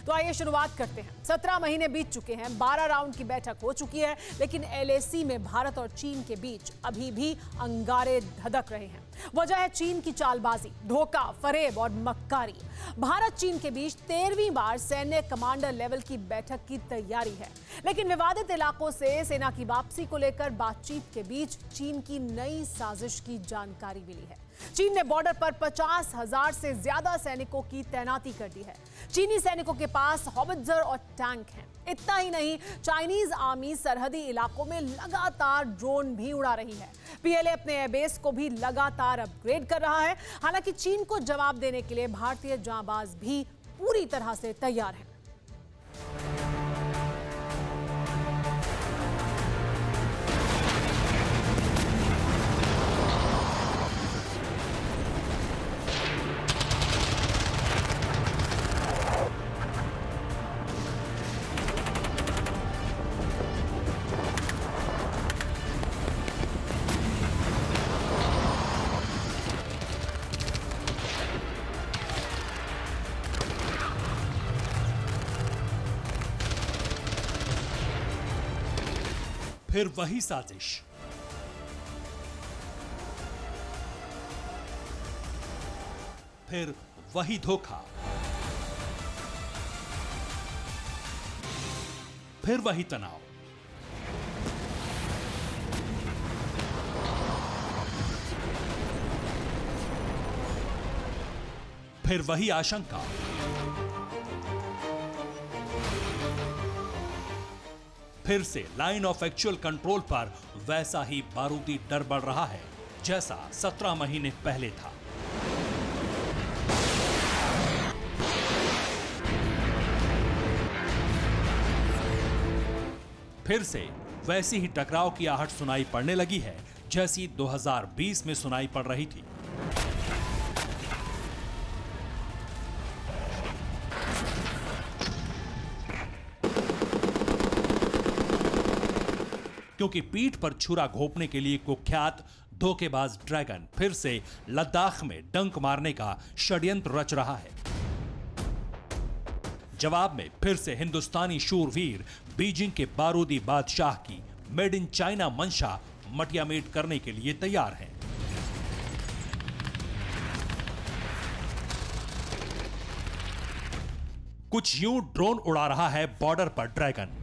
तो आइए शुरुआत करते हैं। 17 महीने बीत चुके हैं, 12 राउंड की बैठक हो चुकी है, लेकिन LAC में भारत और चीन के बीच अभी भी अंगारे धधक रहे हैं। वजह है चीन की चालबाजी, धोखा, फरेब और मक्कारी। भारत चीन के बीच 13वीं बार सैन्य कमांडर लेवल की बैठक की तैयारी है, लेकिन विवादित इलाकों से सेना की वापसी को लेकर बातचीत के बीच चीन की नई साजिश की जानकारी मिली है। चीन ने बॉर्डर पर 50,000 से ज्यादा सैनिकों की तैनाती कर दी है। चीनी सैनिकों के पास हॉवित्जर और टैंक हैं। इतना ही नहीं, चाइनीज आर्मी सरहदी इलाकों में लगातार ड्रोन भी उड़ा रही है। PLA अपने एयरबेस को भी लगातार अपग्रेड कर रहा है। हालांकि चीन को जवाब देने के लिए भारतीय जांबाज भी पूरी तरह से तैयार हैं। फिर वही साजिश, फिर वही धोखा, फिर वही तनाव। फिर वही आशंका। फिर से लाइन ऑफ एक्चुअल कंट्रोल पर वैसा ही बारूदी डर बढ़ रहा है जैसा 17 महीने पहले था। फिर से वैसी ही टकराव की आहट सुनाई पड़ने लगी है जैसी 2020 में सुनाई पड़ रही थी। क्योंकि पीठ पर छुरा घोंपने के लिए कुख्यात धोखेबाज ड्रैगन फिर से लद्दाख में डंक मारने का षड्यंत्र रच रहा है। जवाब में फिर से हिंदुस्तानी शूरवीर बीजिंग के बारूदी बादशाह की मेड इन चाइना मंशा मटियामेट करने के लिए तैयार हैं। कुछ यूं ड्रोन उड़ा रहा है बॉर्डर पर ड्रैगन।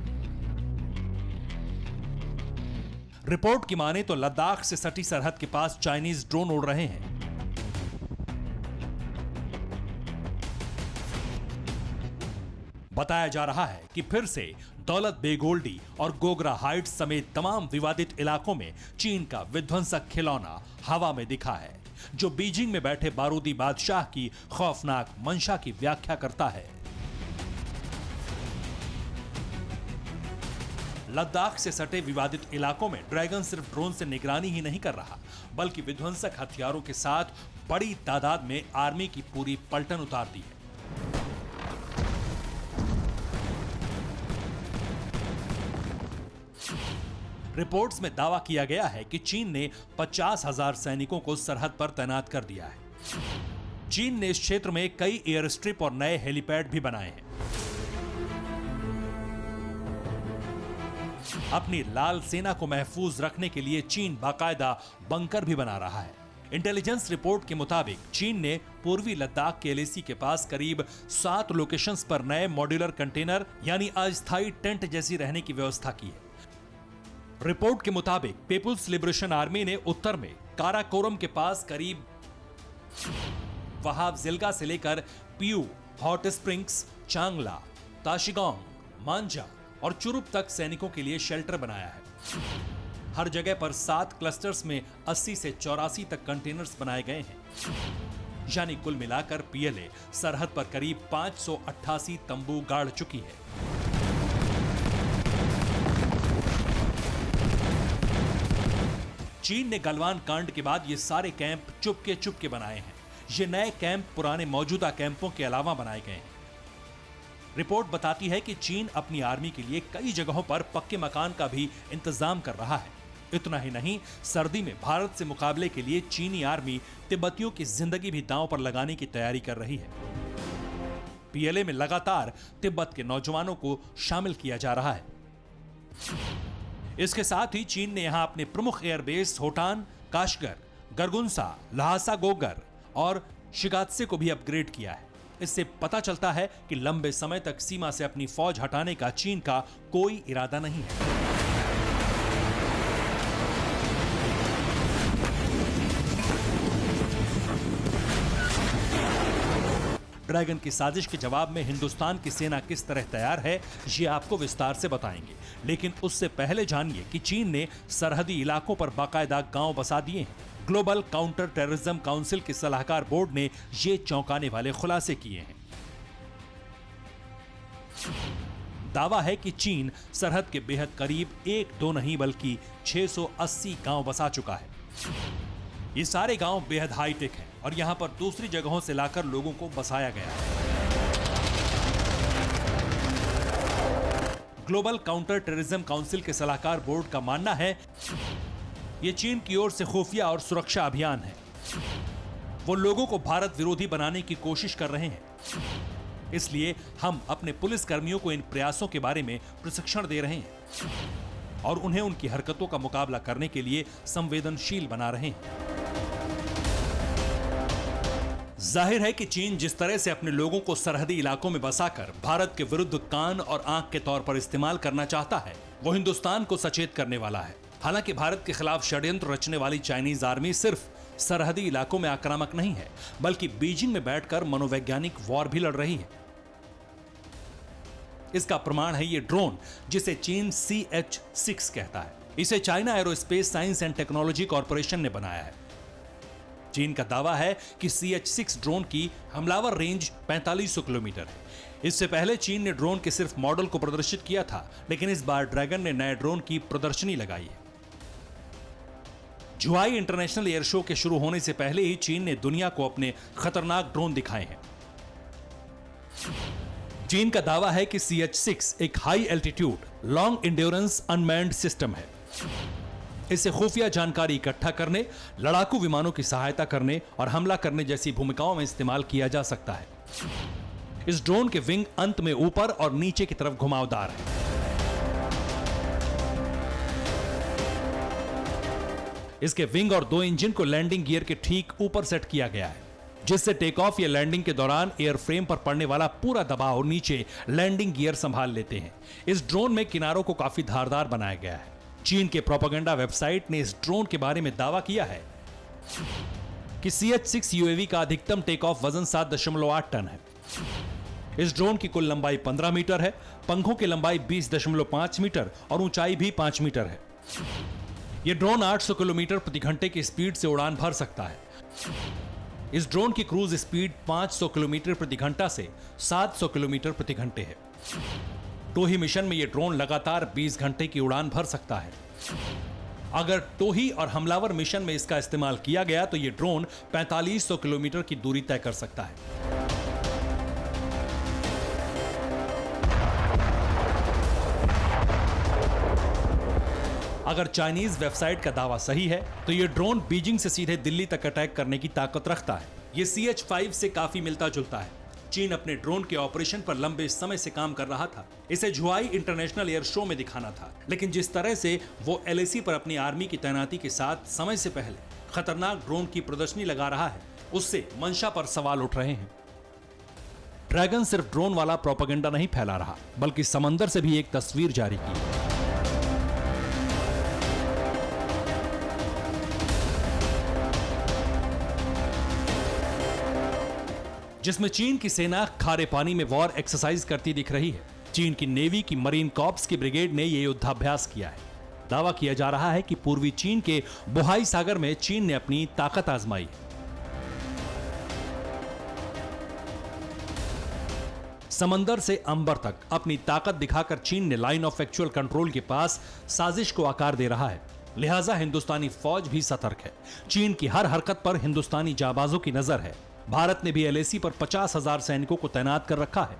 रिपोर्ट की माने तो लद्दाख से सटी सरहद के पास चाइनीज ड्रोन उड़ रहे हैं। बताया जा रहा है कि फिर से दौलत बेगोल्डी और गोगरा हाइट्स समेत तमाम विवादित इलाकों में चीन का विध्वंसक खिलौना हवा में दिखा है, जो बीजिंग में बैठे बारूदी बादशाह की खौफनाक मंशा की व्याख्या करता है। लद्दाख से सटे विवादित इलाकों में ड्रैगन सिर्फ ड्रोन से निगरानी ही नहीं कर रहा, बल्कि विध्वंसक हथियारों के साथ बड़ी तादाद में आर्मी की पूरी पलटन उतार दी है। रिपोर्ट्स में दावा किया गया है कि चीन ने 50,000 सैनिकों को सरहद पर तैनात कर दिया है। चीन ने इस क्षेत्र में कई एयर स्ट्रिप और नए हेलीपैड भी बनाए हैं। अपनी लाल सेना को महफूज रखने के लिए चीन बाकायदा बंकर भी बना रहा है। इंटेलिजेंस रिपोर्ट के मुताबिक चीन ने पूर्वी लद्दाख के LAC के पास करीब 7 लोकेशंस पर नए मॉड्यूलर कंटेनर यानी अस्थायी टेंट जैसी रहने की व्यवस्था की है। रिपोर्ट के मुताबिक पीपुल्स लिबरेशन आर्मी ने उत्तर में काराकोरम के पास करीब वहाब जिल्गा से लेकर पियू, हॉट स्प्रिंग्स, चांगला, ताशिगोंग, मांजा और चुरुप तक सैनिकों के लिए शेल्टर बनाया है। हर जगह पर 7 क्लस्टर्स में 80 से 84 तक कंटेनर्स बनाए गए हैं। यानी कुल मिलाकर PLA सरहद पर करीब 588 तंबू गाड़ चुकी है। चीन ने गलवान कांड के बाद ये सारे कैंप चुपके बनाए हैं। ये नए कैंप पुराने मौजूदा कैंपों के अलावा बनाए गए हैं। रिपोर्ट बताती है कि चीन अपनी आर्मी के लिए कई जगहों पर पक्के मकान का भी इंतजाम कर रहा है। इतना ही नहीं, सर्दी में भारत से मुकाबले के लिए चीनी आर्मी तिब्बतियों की जिंदगी भी दांव पर लगाने की तैयारी कर रही है। पीएलए में लगातार तिब्बत के नौजवानों को शामिल किया जा रहा है। इसके साथ ही चीन ने यहां अपने प्रमुख एयरबेस होटान, काशगर, गरगुंसा, लहासा गोगर और शिगात्से को भी अपग्रेड किया है। इससे पता चलता है कि लंबे समय तक सीमा से अपनी फौज हटाने का चीन का कोई इरादा नहीं है। ड्रैगन की साजिश के जवाब में हिंदुस्तान की सेना किस तरह तैयार है, ये आपको विस्तार से बताएंगे। लेकिन उससे पहले जानिए कि चीन ने सरहदी इलाकों पर बाकायदा गांव बसा दिए हैं। ग्लोबल काउंटर टेररिज्म काउंसिल के सलाहकार बोर्ड ने ये चौंकाने वाले खुलासे किए हैं। दावा है कि चीन सरहद के बेहद करीब 1-2 नहीं बल्कि 680 गांव बसा चुका है। ये सारे गांव बेहद हाईटेक हैं और यहां पर दूसरी जगहों से लाकर लोगों को बसाया गया है। ग्लोबल काउंटर टेररिज्म काउंसिल के सलाहकार बोर्ड का मानना है ये चीन की ओर से खुफिया और सुरक्षा अभियान है। वो लोगों को भारत विरोधी बनाने की कोशिश कर रहे हैं, इसलिए हम अपने पुलिस कर्मियों को इन प्रयासों के बारे में प्रशिक्षण दे रहे हैं और उन्हें उनकी हरकतों का मुकाबला करने के लिए संवेदनशील बना रहे हैं। जाहिर है कि चीन जिस तरह से अपने लोगों को सरहदी इलाकों में बसाकर भारत के विरुद्ध कान और आंख के तौर पर इस्तेमाल करना चाहता है, वो हिंदुस्तान को सचेत करने वाला है। हालांकि भारत के खिलाफ षड्यंत्र रचने वाली चाइनीज आर्मी सिर्फ सरहदी इलाकों में आक्रामक नहीं है, बल्कि बीजिंग में बैठकर मनोवैज्ञानिक वॉर भी लड़ रही है। इसका प्रमाण है ये ड्रोन जिसे चीन CH-6 कहता है। इसे China aerospace science and technology corporation ने बनाया है। चीन का दावा है कि CH-6 ड्रोन की हमलावर रेंज 4500 किलोमीटर है। इससे पहले चीन ने ड्रोन के सिर्फ मॉडल को प्रदर्शित किया था, लेकिन इस बार ड्रैगन ने नए ड्रोन की प्रदर्शनी लगाई है। जुआई इंटरनेशनल एयर शो के शुरू होने से पहले ही चीन ने दुनिया को अपने खतरनाक ड्रोन दिखाए हैं। चीन का दावा है कि CH-6 एक high altitude long endurance unmanned system है। इसे खुफिया जानकारी इकट्ठा करने, लड़ाकू विमानों की सहायता करने और हमला करने जैसी भूमिकाओं में इस्तेमाल किया जा सकता है। इस ड्रोन के विंग अंत में ऊपर और नीचे की तरफ घुमावदार है। इसके विंग और 2 इंजन को लैंडिंग गियर के ठीक ऊपर सेट किया गया है, जिससे टेक ऑफ या लैंडिंग के दौरान एयरफ्रेम पर पड़ने वाला पूरा दबाव नीचे लैंडिंग गियर संभाल लेते हैं। इस ड्रोन में किनारों को काफी धारदार बनाया गया है। चीन के प्रोपेगेंडा वेबसाइट ने इस ड्रोन के बारे में दावा किया है कि CH-6 UAV का अधिकतम टेक ऑफ वजन 7.8 टन है। इस ड्रोन की कुल लंबाई 15 मीटर है, पंखों की लंबाई 20.5 मीटर और ऊंचाई भी 5 मीटर है। यह ड्रोन 800 किलोमीटर प्रति घंटे की स्पीड से उड़ान भर सकता है। इस ड्रोन की क्रूज स्पीड 500 किलोमीटर प्रति घंटा से 700 किलोमीटर प्रति घंटे है। टोही मिशन में यह ड्रोन लगातार 20 घंटे की उड़ान भर सकता है। अगर टोही और हमलावर मिशन में इसका इस्तेमाल किया गया तो यह ड्रोन 4500 किलोमीटर की दूरी तय कर सकता है। अगर चाइनीज वेबसाइट का दावा सही है तो यह ड्रोन बीजिंग से सीधे दिल्ली तक अटैक करने की ताकत रखता है। यह CH-5 से काफी मिलता जुलता है। चीन अपने ड्रोन के ऑपरेशन पर लंबे समय से काम कर रहा था। इसे जुआई इंटरनेशनल एयर शो में दिखाना था, लेकिन जिस तरह से वो LAC पर अपनी आर्मी की तैनाती के साथ समय से पहले खतरनाक ड्रोन की प्रदर्शनी लगा रहा है, उससे मंशा पर सवाल उठ रहे हैं। ड्रैगन सिर्फ ड्रोन वाला प्रोपेगेंडा नहीं फैला रहा, बल्कि समंदर से भी एक तस्वीर जारी की। जिसमें चीन की सेना खारे पानी में वॉर एक्सरसाइज करती दिख रही है। चीन की नेवी की मरीन कॉर्प्स की ब्रिगेड ने यह युद्धाभ्यास किया है। दावा किया जा रहा है कि पूर्वी चीन के बोहाई सागर में चीन ने अपनी ताकत आजमाई। समंदर से अंबर तक अपनी ताकत दिखाकर चीन ने लाइन ऑफ एक्चुअल कंट्रोल के पास साजिश को आकार दे रहा है। लिहाजा हिंदुस्तानी फौज भी सतर्क है। चीन की हर हरकत पर हिंदुस्तानी जाबाजों की नजर है। भारत ने भी LAC पर 50,000 सैनिकों को तैनात कर रखा है।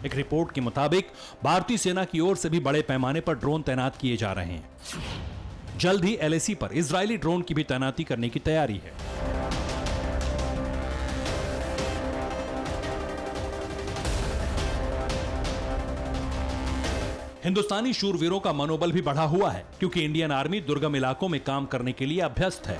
एक रिपोर्ट के मुताबिक भारतीय सेना की ओर से भी बड़े पैमाने पर ड्रोन तैनात किए जा रहे हैं। जल्द ही LAC पर इजरायली ड्रोन की भी तैनाती करने की तैयारी है। हिंदुस्तानी शूरवीरों का मनोबल भी बढ़ा हुआ है क्योंकि इंडियन आर्मी दुर्गम इलाकों में काम करने के लिए अभ्यस्त है।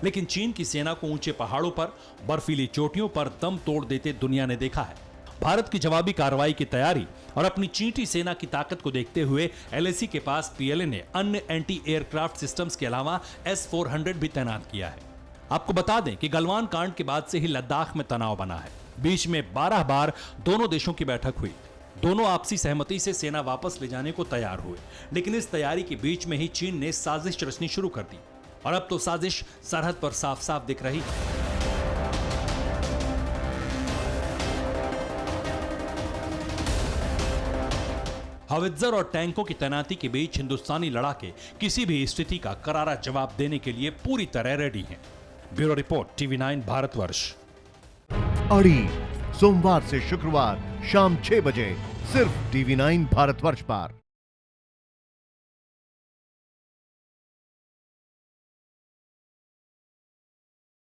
लेकिन चीन की सेना को ऊंचे पहाड़ों पर, बर्फीली चोटियों पर दम तोड़ देते दुनिया ने देखा है। भारत की जवाबी कार्रवाई की तैयारी और अपनी चींटी सेना की ताकत को देखते हुए एलएसी के पास पीएलए ने अन्य एंटी एयरक्राफ्ट सिस्टम्स के अलावा S-400 भी तैनात किया है। आपको बता दें कि गलवान कांड के बाद से ही लद्दाख में तनाव बना है। बीच में 12 बार दोनों देशों की बैठक हुई। दोनों आपसी सहमति से सेना वापस ले जाने को तैयार हुए, लेकिन इस तैयारी के बीच में ही चीन ने साजिश रचनी शुरू कर दी और अब तो साजिश सरहद पर साफ साफ दिख रही है। हवित्जर और टैंकों की तैनाती के बीच हिंदुस्तानी लड़ाके किसी भी स्थिति का करारा जवाब देने के लिए पूरी तरह रेडी हैं। Bureau report, TV9 Bharatvarsh. अड़ी सोमवार से शुक्रवार शाम 6 बजे सिर्फ TV9 भारतवर्ष पर।